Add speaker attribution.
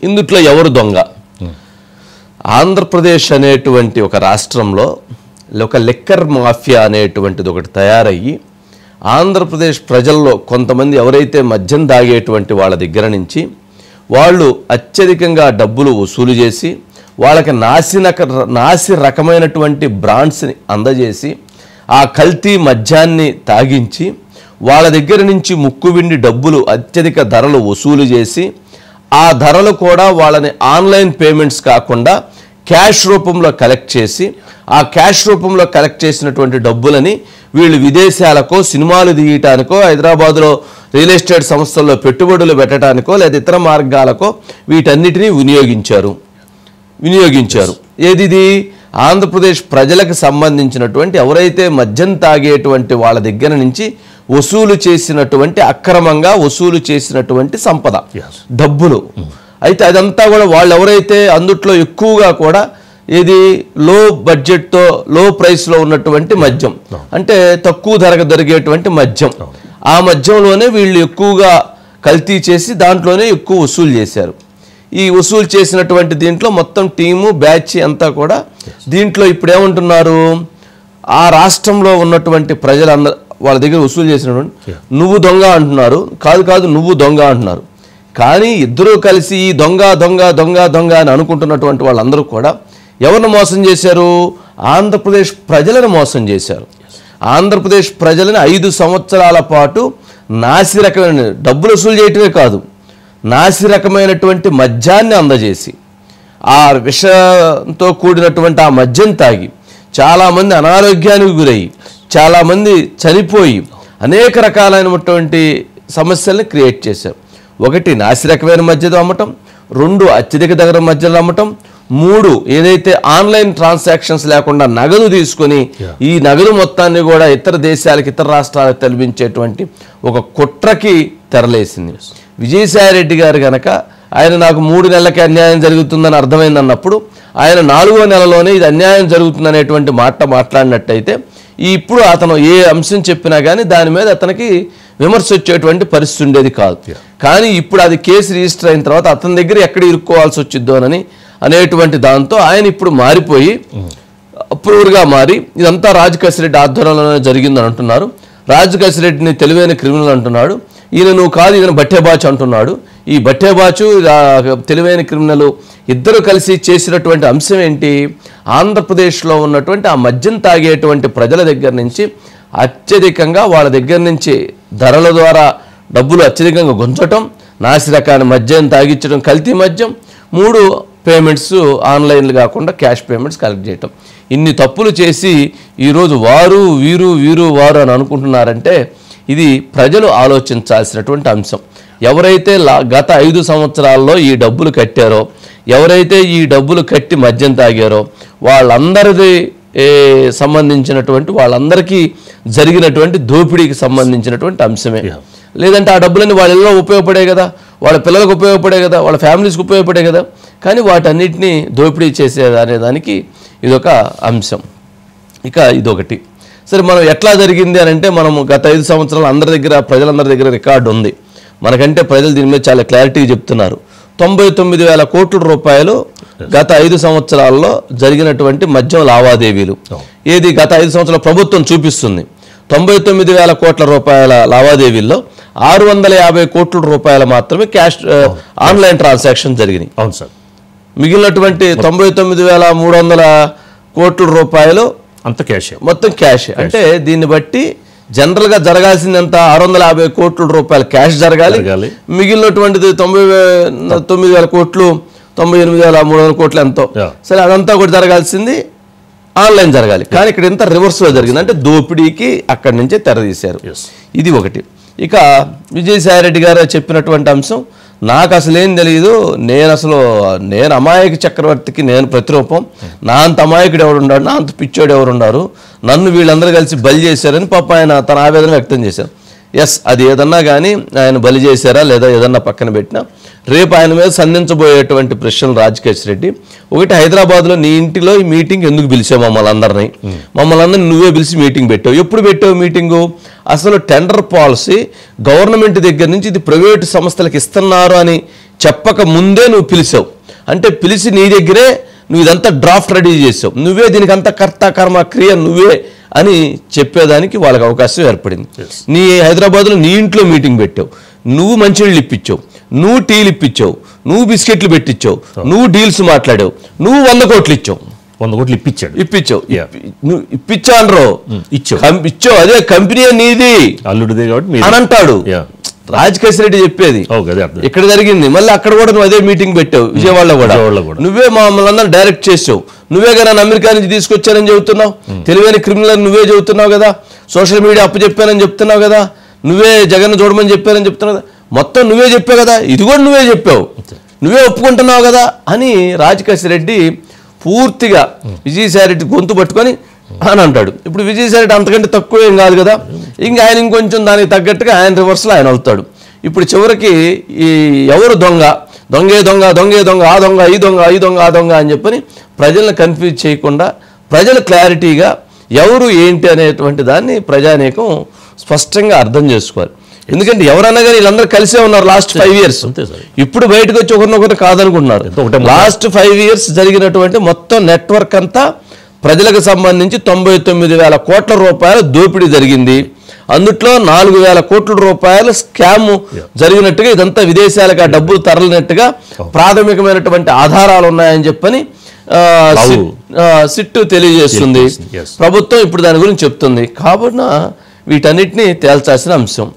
Speaker 1: ఇందుట్లో ఎవరు దొంగ? ఆంధ్రప్రదేశ్ అనేటువంటి ఒక రాష్ట్రంలో ఒక లిక్కర్ మాఫియా అనేటువంటిది ఒకటి తయారయ్యి ఆంధ్రప్రదేశ్ ప్రజల్లో కొంతమంది ఎవరైతే మద్యం తాగేటువంటి వాళ్ళ దగ్గర నుంచి వాళ్ళు అత్యధికంగా డబ్బులు వసూలు చేసి వాళ్ళకి నాసి రకమైనటువంటి బ్రాండ్స్ని అందజేసి ఆ కల్తీ మద్యాన్ని తాగించి వాళ్ళ దగ్గర నుంచి ముక్కువిండి డబ్బులు అత్యధిక ధరలు వసూలు చేసి ఆ ధరలు కూడా వాళ్ళని ఆన్లైన్ పేమెంట్స్ కాకుండా క్యాష్ రూపంలో కలెక్ట్ చేసి ఆ క్యాష్ రూపంలో కలెక్ట్ చేసినటువంటి డబ్బులని వీళ్ళు విదేశాలకో సినిమాలు తీయటానికో హైదరాబాద్లో రియల్ ఎస్టేట్ సంస్థల్లో పెట్టుబడులు పెట్టడానికో లేదా ఇతర మార్గాలకో వీటన్నిటినీ వినియోగించారు. ఏది ఆంధ్రప్రదేశ్ ప్రజలకు సంబంధించినటువంటి ఎవరైతే మద్యం తాగేటువంటి వాళ్ళ దగ్గర నుంచి వసూలు చేసినటువంటి అక్రమంగా వసూలు చేసినటువంటి సంపద డబ్బులు. అయితే అదంతా కూడా వాళ్ళు ఎవరైతే అందుట్లో ఎక్కువగా కూడా ఇది లో బడ్జెట్తో లో ప్రైస్లో ఉన్నటువంటి మద్యం అంటే తక్కువ ధరకు దొరికేటువంటి మద్యం ఆ మద్యంలోనే వీళ్ళు ఎక్కువగా కల్తీ చేసి దాంట్లోనే ఎక్కువ వసూలు చేశారు. ఈ వసూలు చేసినటువంటి దీంట్లో మొత్తం టీము బ్యాచ్ అంతా కూడా దీంట్లో ఇప్పుడు ఏమంటున్నారు, ఆ రాష్ట్రంలో ఉన్నటువంటి ప్రజలందరూ వాళ్ళ దగ్గర వసూలు చేసినటువంటి నువ్వు దొంగ అంటున్నారు, కాదు నువ్వు దొంగ అంటున్నారు. కానీ ఇద్దరూ కలిసి ఈ దొంగ దొంగ దొంగ దొంగ అని అనుకుంటున్నటువంటి వాళ్ళందరూ కూడా ఎవరిని మోసం చేశారు? ఆంధ్రప్రదేశ్ ప్రజలను మోసం చేశారు. ఆంధ్రప్రదేశ్ ప్రజలను 5 సంవత్సరాల పాటు నాసి రకమైన డబ్బులు వసూలు చేయటమే కాదు, నాసి రకమైనటువంటి మద్యాన్ని అందజేసి ఆ విషంతో కూడినటువంటి ఆ మద్యం తాగి చాలామంది అనారోగ్యానికి గురయ్యి చాలామంది చనిపోయి అనేక రకాలైనటువంటి సమస్యల్ని క్రియేట్ చేశారు. 1 నాసి రకమైన మద్యం అమ్మటం, 2 అత్యధిక ధర మద్యం అమ్మటం, 3 ఏదైతే ఆన్లైన్ ట్రాన్సాక్షన్స్ లేకుండా నగదు తీసుకొని ఈ నగదు మొత్తాన్ని కూడా ఇతర దేశాలకు ఇతర రాష్ట్రాలకు తరలించేటువంటి ఒక కుట్రకి తెరలేసింది. విజయసాయిరెడ్డి గారు కనుక ఆయన నాకు 3 నెలలకి అన్యాయం జరుగుతుందని అర్థమైందన్నప్పుడు ఆయన 4వ నెలలోనే ఇది అన్యాయం జరుగుతుందనేటువంటి మాట్లాడినట్టయితే ఇప్పుడు అతను ఏ అంశం చెప్పినా కానీ దాని మీద అతనికి విమర్శ వచ్చేటువంటి పరిస్థితి ఉండేది కాదు. కానీ ఇప్పుడు అది కేసు రిజిస్టర్ అయిన తర్వాత అతని దగ్గర ఎక్కడ ఇరుక్కోవాల్సి వచ్చిద్దోనని అనేటువంటి దాంతో ఆయన ఇప్పుడు మారిపోయి అప్రూవర్గా మారి ఇదంతా రాజకేశ్వరరెడ్డి ఆధ్వర్యంలోనే జరిగిందని అంటున్నారు. రాజకేశ్వరరెడ్డిని తెలివైన క్రిమినల్ అంటున్నాడు. ఈయన నువ్వు కాదు, ఈయన బట్టేబాచు అంటున్నాడు. ఈ బట్టేబాచు తెలివైన క్రిమినల్ ఇద్దరు కలిసి చేసినటువంటి అంశం ఏంటి? ఆంధ్రప్రదేశ్లో ఉన్నటువంటి ఆ మద్యం తాగేటువంటి ప్రజల దగ్గర నుంచి అత్యధికంగా వాళ్ళ దగ్గర నుంచి ధరల ద్వారా డబ్బులు అత్యధికంగా గుంజటం, నాసి రకాల మద్యం తాగించడం, కల్తీ మద్యం, 3 పేమెంట్స్ ఆన్లైన్లు కాకుండా క్యాష్ పేమెంట్స్ కలెక్ట్ చేయటం. ఇన్ని తప్పులు చేసి ఈరోజు వారు వీరు అని అనుకుంటున్నారంటే ఇది ప్రజలు ఆలోచించాల్సినటువంటి అంశం. ఎవరైతే గత 5 సంవత్సరాల్లో ఈ డబ్బులు కట్టారో, ఎవరైతే ఈ డబ్బులు కట్టి మద్యం తాగారో వాళ్ళందరిది సంబంధించినటువంటి వాళ్ళందరికీ జరిగినటువంటి దోపిడీకి సంబంధించినటువంటి అంశమే. లేదంటే ఆ డబ్బులన్నీ వాళ్ళ ఇళ్ళలో ఉపయోగపడే కదా, వాళ్ళ పిల్లలకు ఉపయోగపడే కదా, వాళ్ళ ఫ్యామిలీస్కి ఉపయోగపడే కదా. కానీ వాటన్నిటినీ దోపిడీ చేసేది అనేదానికి ఇదొక అంశం. ఇక ఇదొకటి. సరే, మనం ఎట్లా జరిగింది అని అంటే మనము గత 5 సంవత్సరాలు ప్రజలందరి దగ్గర రికార్డు ఉంది. మనకంటే ప్రజలు దీని మీద చాలా క్లారిటీగా చెప్తున్నారు. 99,000 కోట్ల రూపాయలు గత 5 సంవత్సరాల్లో జరిగినటువంటి మద్యం లావాదేవీలు. ఏది గత 5 సంవత్సరాల ప్రభుత్వం చూపిస్తుంది. 99,000 కోట్ల రూపాయల లావాదేవీల్లో 650 కోట్ల రూపాయలు మాత్రమే క్యాష్ ఆన్లైన్ ట్రాన్సాక్షన్ జరిగినాయి.
Speaker 2: అవును సార్.
Speaker 1: మిగిలినటువంటి 99,300 కోట్ల రూపాయలు
Speaker 2: అంత క్యాష్,
Speaker 1: మొత్తం క్యాష్. అంటే దీన్ని బట్టి జనరల్గా జరగాల్సిందంత 650 కోట్ల రూపాయలు క్యాష్ జరగాలి. మిగిలినటువంటిది 99,000 కోట్లు, 98,300 కోట్లు ఎంతో. సరే, అదంతా కూడా జరగాల్సింది ఆన్లైన్ జరగాలి. కానీ ఇక్కడ ఎంత రివర్స్లో జరిగింది అంటే దోపిడీకి అక్కడి నుంచే తెరదీశారు. ఇది ఒకటి. ఇక విజయసాయిరెడ్డి గారు చెప్పినటువంటి అంశం నాకు అసలేం తెలియదు, నేను అమాయక చక్రవర్తికి నేను ప్రతిరూపం, నా అంత అమాయకుడు ఎవరున్నాడు, నా అంత పిచ్చోడు ఎవరున్నారు, నన్ను వీళ్ళందరూ కలిసి బలి చేశారని పాప ఆయన తన ఆవేదన వ్యక్తం చేశారు. ఎస్, అది ఏదన్నా కానీ ఆయన బలి చేశారా లేదా ఏదన్నా పక్కన పెట్టినా రేపు ఆయన మీద సంధించబోయేటువంటి ప్రశ్నలు రాజకేశ్వరరెడ్డి. ఒకటి, హైదరాబాద్లో నీ ఇంటిలో ఈ మీటింగ్ ఎందుకు పిలిచావు మమ్మల్ని అందరినీ నువ్వే పిలిచి మీటింగ్ పెట్టావు. ఎప్పుడు పెట్టావు మీటింగు? అసలు టెండర్ పాలసీ గవర్నమెంట్ దగ్గర నుంచి ఇది ప్రైవేటు సంస్థలకు ఇస్తున్నారు అని చెప్పక ముందే నువ్వు పిలిచావు, అంటే పిలిచి నీ దగ్గరే నువ్వు ఇదంతా డ్రాఫ్ట్ రెడీ చేసావు, నువ్వే దీనికి అంత కర్త కర్మ క్రియ నువ్వే అని చెప్పేదానికి వాళ్ళకి అవకాశం ఏర్పడింది. నీ హైదరాబాద్లో నీ ఇంట్లో మీటింగ్ పెట్టావు, నువ్వు మంచినీళ్ళు ఇప్పించావు, నువ్వు టీలు ఇప్పించావు, నువ్వు బిస్కెట్లు పెట్టించావు, నువ్వు డీల్స్ మాట్లాడావు, నువ్వు 100 కోట్లు ఇచ్చావు.
Speaker 2: 100 కోట్లు ఇప్పించావు.
Speaker 1: నువ్వు ఇప్పించాను ఇచ్చావు, అదే కంపెనీ నీది
Speaker 2: అల్లుడిదే కాబట్టి
Speaker 1: అని అంటాడు రాజకేశ్ రెడ్డి చెప్పేది. ఇక్కడ జరిగింది. మళ్ళీ అక్కడ కూడా నువ్వు అదే మీటింగ్ పెట్టావు, విజయవాడలో కూడా నువ్వే మమ్మల్ని అందరూ డైరెక్ట్ చేసావు, నువ్వే కదా అమెరికా నుంచి తీసుకొచ్చానని చెబుతున్నావు, తెలివైన క్రిమినల్ నువ్వే చెబుతున్నావు కదా, సోషల్ మీడియా అప్పు చెప్పానని చెప్తున్నావు కదా, నువ్వే జగన్ చూడమని చెప్పానని చెప్తున్నావు కదా, మొత్తం నువ్వే చెప్పావు కదా, ఇది కూడా నువ్వే చెప్పావు, నువ్వే ఒప్పుకుంటున్నావు కదా అని రాజకేశ్ రెడ్డి పూర్తిగా విజయసాయి రెడ్డి గొంతు పట్టుకొని అని అంటాడు. ఇప్పుడు విజయసాయి రెడ్డి అంతకంటే తక్కువ ఏం కాదు కదా, ఇంకా ఆయన ఇంకొంచెం దానికి తగ్గట్టుగా ఆయన రివర్స్లో ఆయన అవుతాడు. ఇప్పుడు చివరికి ఈ ఎవరు దొంగే దొంగ ఆ దొంగ ఈ దొంగ ఆ దొంగ అని చెప్పని ప్రజలను కన్ఫ్యూజ్ చేయకుండా ప్రజలు క్లారిటీగా ఎవరు ఏంటి అనేటువంటి దాన్ని ప్రజానీకం స్పష్టంగా అర్థం చేసుకోవాలి. ఎందుకంటే ఎవరన్నా కానీ వీళ్ళందరూ కలిసే ఉన్నారు లాస్ట్ 5 years. ఇప్పుడు బయటకు వచ్చి ఒకరినొకరు కాదనుకుంటున్నారు. లాస్ట్ 5 years జరిగినటువంటి మొత్తం నెట్వర్క్ అంతా ప్రజలకు సంబంధించి 99,000 కోట్ల రూపాయల దోపిడీ జరిగింది. అందుట్లో 4,000 కోట్ల రూపాయల స్కామ్ జరిగినట్టుగా, ఇదంతా విదేశాలకు ఆ డబ్బులు తరలినట్టుగా ప్రాథమికమైనటువంటి ఆధారాలు ఉన్నాయని చెప్పని సిట్టు తెలియజేస్తుంది. ప్రభుత్వం ఇప్పుడు దాని గురించి చెప్తుంది. కాబట్టి వీటన్నిటిని తేల్చాల్సిన అంశం.